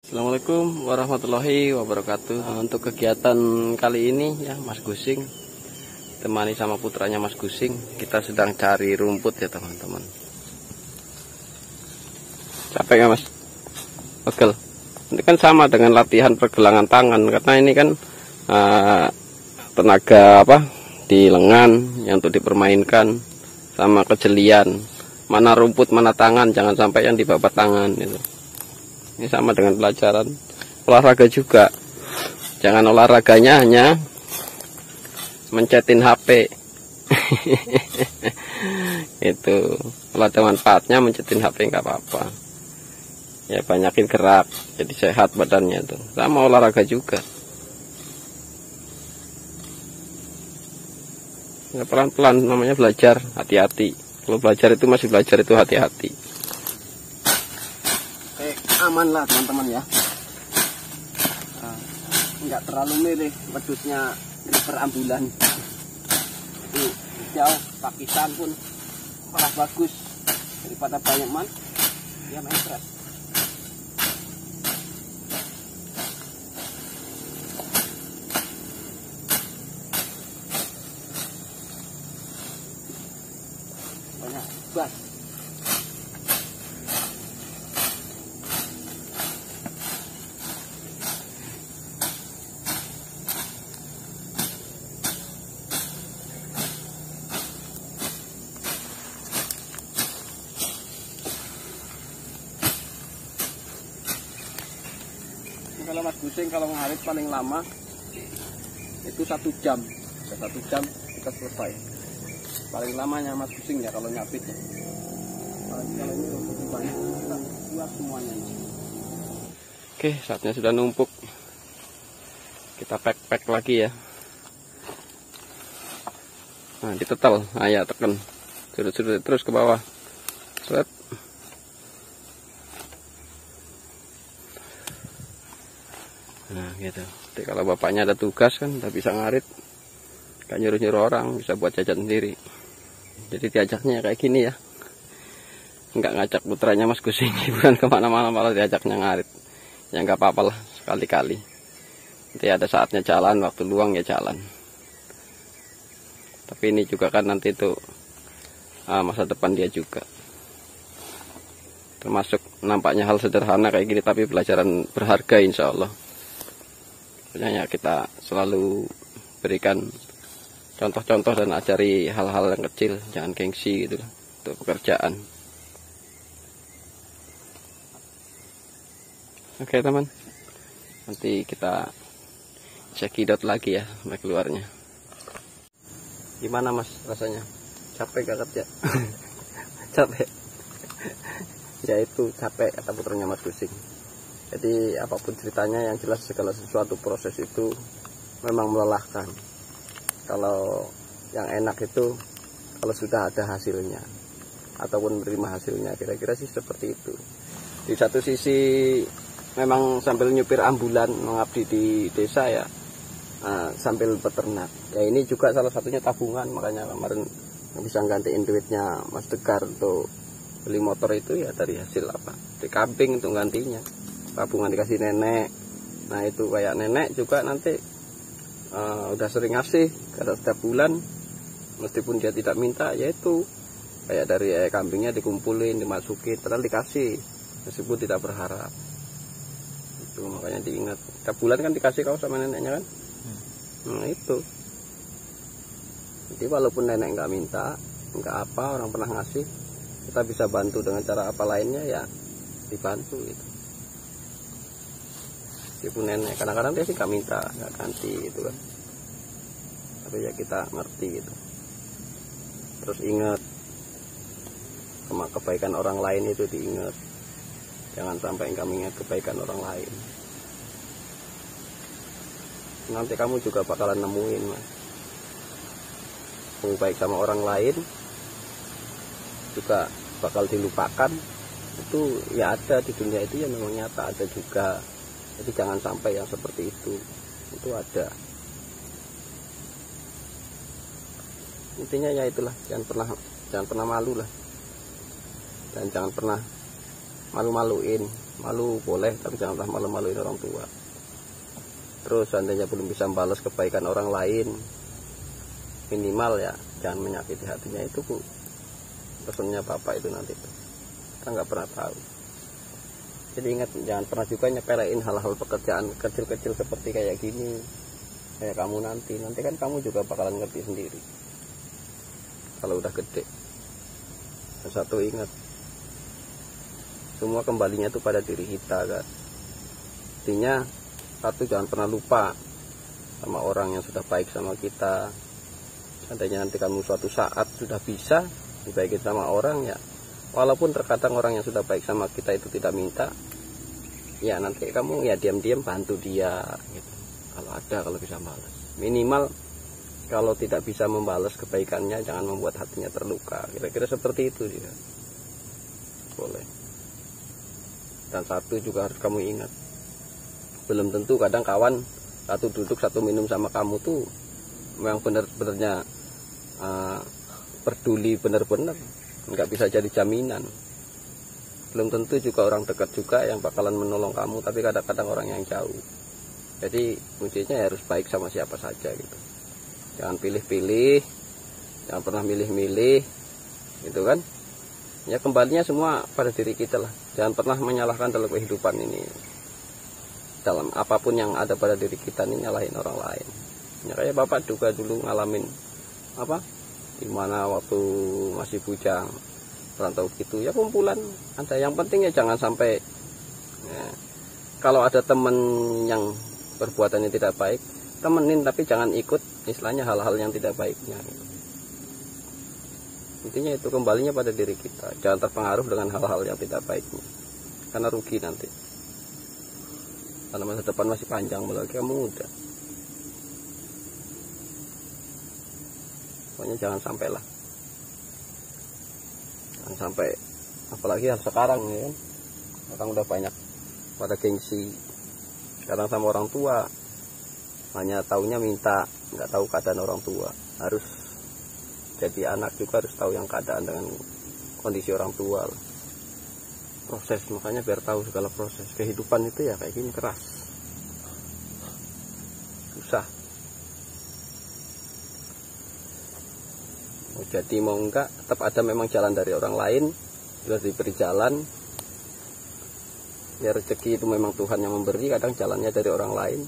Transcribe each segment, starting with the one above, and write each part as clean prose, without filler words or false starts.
Assalamualaikum warahmatullahi wabarakatuh. Untuk kegiatan kali ini ya Mas Gusing temani sama putranya Mas Gusing, kita sedang cari rumput ya teman-teman. Capek ya Mas? Pegel. Ini kan sama dengan latihan pergelangan tangan, karena ini kan tenaga di lengan yang untuk dipermainkan sama kejelian. Mana rumput mana tangan, jangan sampai yang dibabat tangan gitu. Ini sama dengan pelajaran olahraga juga. Jangan olahraganya hanya mencetin HP. Itu kalau ada manfaatnya mencetin HP nggak apa-apa. Ya banyakin gerak, jadi sehat badannya tuh. Sama olahraga juga. Ya, pelan-pelan namanya belajar, hati-hati. Kalau belajar itu masih belajar itu hati-hati. Aman lah teman-teman ya, nggak terlalu mirip wedusnya river ambulan. Itu jauh Pakistan pun malah bagus daripada banyak man dia mepres. Banyak bas. Kalau Mas Gusing kalau ngarit paling lama itu 1 jam, 1 jam kita selesai. Paling lamanya Mas Gusing ya kalau nyapitnya. Kalau ini lebih banyak kita buat semuanya. Oke, saatnya sudah numpuk. Kita pack lagi ya. Nah, ditetal, ya tekan, sudut terus ke bawah. Set. Nah gitu. Jadi kalau bapaknya ada tugas kan udah bisa ngarit, gak nyuruh-nyuruh orang, bisa buat jajan sendiri. Jadi diajaknya kayak gini ya, nggak ngajak putranya Mas Gusing hiburan kemana-mana, malah diajaknya ngarit. Ya nggak apa-apa lah, sekali-kali. Nanti ada saatnya jalan, waktu luang ya jalan. Tapi ini juga kan nanti itu masa depan dia juga. Termasuk nampaknya hal sederhana kayak gini, tapi pelajaran berharga insya Allah. Makanya kita selalu berikan contoh-contoh dan ajari hal-hal yang kecil, jangan gengsi gitu untuk pekerjaan. Oke teman, nanti kita cekidot lagi ya sampai keluarnya. Gimana Mas rasanya? Capek gak kerja? Capek. Ya itu capek kata putranya Mas Gusing. Jadi apapun ceritanya, yang jelas segala sesuatu proses itu memang melelahkan. Kalau yang enak itu kalau sudah ada hasilnya ataupun menerima hasilnya, kira-kira sih seperti itu. Di satu sisi memang sambil nyupir ambulan mengabdi di desa ya, sambil beternak. Ya ini juga salah satunya tabungan, makanya kemarin bisa gantiin duitnya Mas Tegar untuk beli motor itu ya dari hasil di kambing untuk gantinya. Tabungan dikasih nenek. Nah itu kayak nenek juga nanti udah sering ngasih karena setiap bulan, meskipun dia tidak minta, yaitu kayak dari kambingnya dikumpulin, dimasukin, padahal dikasih meskipun tidak berharap. Itu makanya diingat, setiap bulan kan dikasih kau sama neneknya kan. Nah itu, jadi walaupun nenek nggak minta, nggak apa, orang pernah ngasih, kita bisa bantu dengan cara apa lainnya ya dibantu gitu. Ibu nenek kadang-kadang dia sih gak minta, gak ganti gitu kan, tapi ya kita ngerti gitu. Terus ingat sama kebaikan orang lain itu diingat, jangan sampai kami ingat kebaikan orang lain. Nanti kamu juga bakalan nemuin Mas, kamu baik sama orang lain juga bakal dilupakan. Itu ya ada di dunia itu ya, memang nyata ada juga. Jadi jangan sampai yang seperti itu ada. Intinya ya itulah, jangan pernah malu lah, dan jangan pernah malu-maluin. Malu boleh, tapi janganlah malu-maluin orang tua. Terus seandainya belum bisa membalas kebaikan orang lain, minimal ya jangan menyakiti hatinya. Itu Bu, pesannya Bapak itu nanti tuh. Kita nggak pernah tahu. Jadi ingat, jangan pernah juga nyepelein hal-hal pekerjaan kecil-kecil seperti kayak gini. Kayak kamu nanti kan kamu juga bakalan ngerti sendiri kalau udah gede. Dan satu ingat, semua kembalinya itu pada diri kita kan. Artinya satu, jangan pernah lupa sama orang yang sudah baik sama kita. Seandainya nanti kamu suatu saat sudah bisa dibaikin sama orang ya, walaupun terkadang orang yang sudah baik sama kita itu tidak minta, ya nanti kamu ya diam-diam bantu dia gitu. Kalau bisa balas, minimal kalau tidak bisa membalas kebaikannya, jangan membuat hatinya terluka. Kira-kira seperti itu dia. Boleh. Dan satu juga harus kamu ingat, belum tentu kadang kawan satu duduk satu minum sama kamu tuh memang benar-benarnya peduli benar-benar, nggak bisa jadi jaminan. Belum tentu juga orang dekat juga yang bakalan menolong kamu, tapi kadang-kadang orang yang jauh. Jadi kuncinya ya harus baik sama siapa saja gitu. Jangan pilih-pilih, jangan pernah milih-milih, gitu kan? Ya kembalinya semua pada diri kita lah. Jangan pernah menyalahkan dalam kehidupan ini. Dalam apapun yang ada pada diri kita ini nyalahin orang lain. Ya kayak Bapak juga dulu ngalamin dimana waktu masih bujang rantau gitu ya, kumpulan ada. Yang penting ya jangan sampai kalau ada temen yang perbuatannya tidak baik, temenin, tapi jangan ikut istilahnya hal-hal yang tidak baiknya gitu. Intinya itu kembalinya pada diri kita, jangan terpengaruh dengan hal-hal yang tidak baiknya, karena rugi nanti, karena masa depan masih panjang, apalagi kamu muda. Pokoknya jangan sampai, apalagi hal sekarang ya kan, orang udah banyak pada gengsi. Kadang sama orang tua hanya taunya minta, nggak tahu keadaan orang tua. Harus jadi anak juga harus tahu yang keadaan dengan kondisi orang tua. Proses, makanya biar tahu segala proses kehidupan itu ya kayak gini, keras, susah. Mau jadi mau enggak, tetap ada memang jalan dari orang lain. Sudah diberi jalan. Ya rezeki itu memang Tuhan yang memberi, kadang jalannya dari orang lain.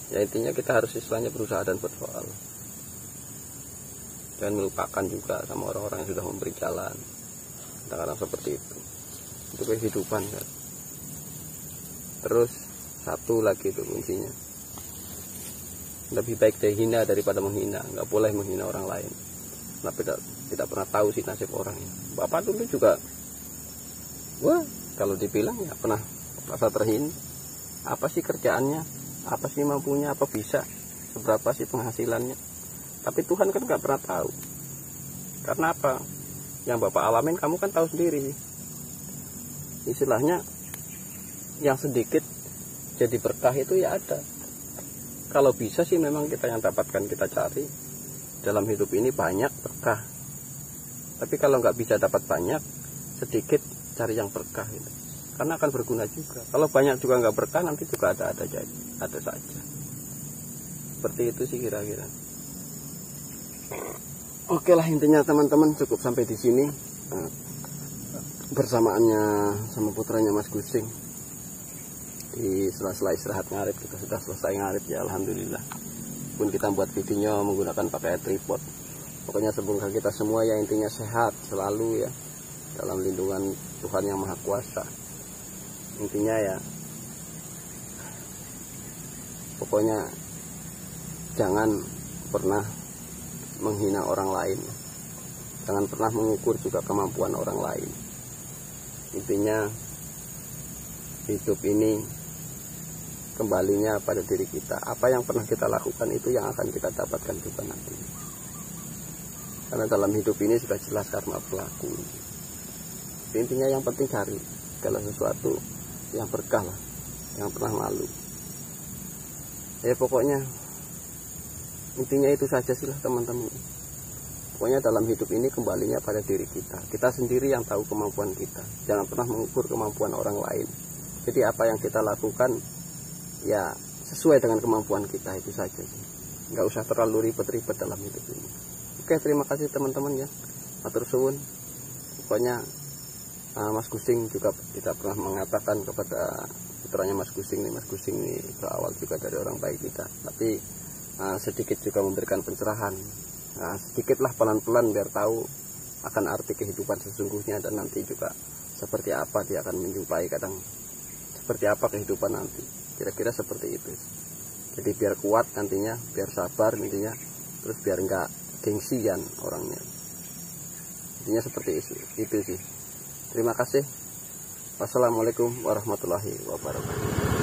Ya intinya kita harus istilahnya berusaha dan berdoa. Jangan melupakan juga sama orang-orang yang sudah memberi jalan. Kadang-kadang seperti itu. Itu kehidupan kan. Terus satu lagi itu kuncinya, lebih baik dihina daripada menghina. Nggak boleh menghina orang lain. Tapi tidak pernah tahu sih nasib orang ini. Bapak dulu juga, kalau dibilang ya pernah merasa terhina. Apa sih kerjaannya, apa sih mampunya, apa bisa, seberapa sih penghasilannya. Tapi Tuhan kan nggak pernah tahu. Karena apa? Yang Bapak alamin kamu kan tahu sendiri. Istilahnya yang sedikit jadi berkah itu ya ada. Kalau bisa sih memang kita yang dapatkan, kita cari dalam hidup ini banyak berkah. Tapi kalau nggak bisa dapat banyak, sedikit cari yang berkah itu, karena akan berguna juga. Kalau banyak juga nggak berkah, nanti juga ada saja. Seperti itu sih kira-kira. Oke lah, intinya teman-teman cukup sampai di sini bersamaannya sama putranya Mas Gusing. Di sela-sela istirahat ngarit, kita sudah selesai ngarit ya, alhamdulillah. Pun kita buat videonya menggunakan pakai tripod. Pokoknya semoga kita semua ya intinya sehat selalu ya, dalam lindungan Tuhan yang Maha Kuasa. Intinya ya, pokoknya jangan pernah menghina orang lain, jangan pernah mengukur juga kemampuan orang lain. Intinya hidup ini kembalinya pada diri kita. Apa yang pernah kita lakukan itu yang akan kita dapatkan juga nanti. Karena dalam hidup ini sudah jelas karma berlaku. Intinya yang penting cari segala sesuatu yang berkah lah, yang pernah malu. Ya pokoknya intinya itu saja sih lah teman-teman. Pokoknya dalam hidup ini kembalinya pada diri kita. Kita sendiri yang tahu kemampuan kita. Jangan pernah mengukur kemampuan orang lain. Jadi apa yang kita lakukan ya sesuai dengan kemampuan kita, itu saja sih. Nggak usah terlalu ribet-ribet dalam hidup ini. Oke, terima kasih teman-teman ya. Matur suwun. Pokoknya Mas Gusing juga tidak pernah mengatakan kepada putranya Mas Gusing nih berawal juga dari orang baik kita. Tapi sedikit juga memberikan pencerahan. Sedikitlah pelan-pelan biar tahu akan arti kehidupan sesungguhnya, dan nanti juga seperti apa dia akan menjumpai, kadang seperti apa kehidupan nanti, kira-kira seperti itu. Jadi biar kuat nantinya, biar sabar intinya, terus biar enggak gengsian orangnya, intinya seperti itu sih. Terima kasih. Wassalamualaikum warahmatullahi wabarakatuh.